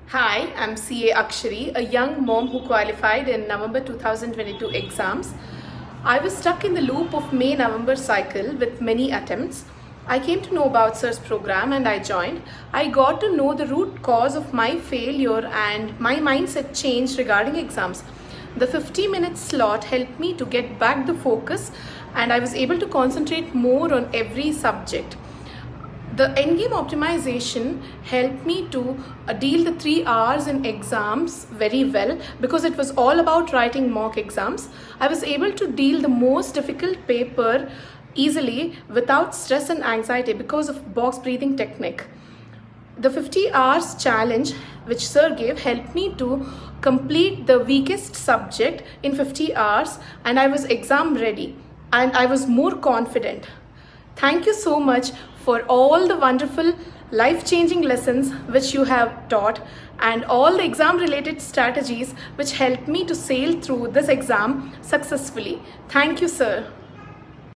Hi, I'm CA Akshari, a young mom who qualified in November 2022 exams. I was stuck in the loop of May-November cycle with many attempts. I came to know about Sir's program and I joined. I got to know the root cause of my failure and my mindset changed regarding exams. The 50-minute slot helped me to get back the focus and I was able to concentrate more on every subject. The endgame optimization helped me to deal the 3 hours in exams very well because it was all about writing mock exams. I was able to deal the most difficult paper easily without stress and anxiety because of box breathing technique. The 50 hours challenge which Sir gave helped me to complete the weakest subject in 50 hours and I was exam ready and I was more confident. Thank you so much for all the wonderful life-changing lessons which you have taught and all the exam-related strategies which helped me to sail through this exam successfully. Thank you, sir.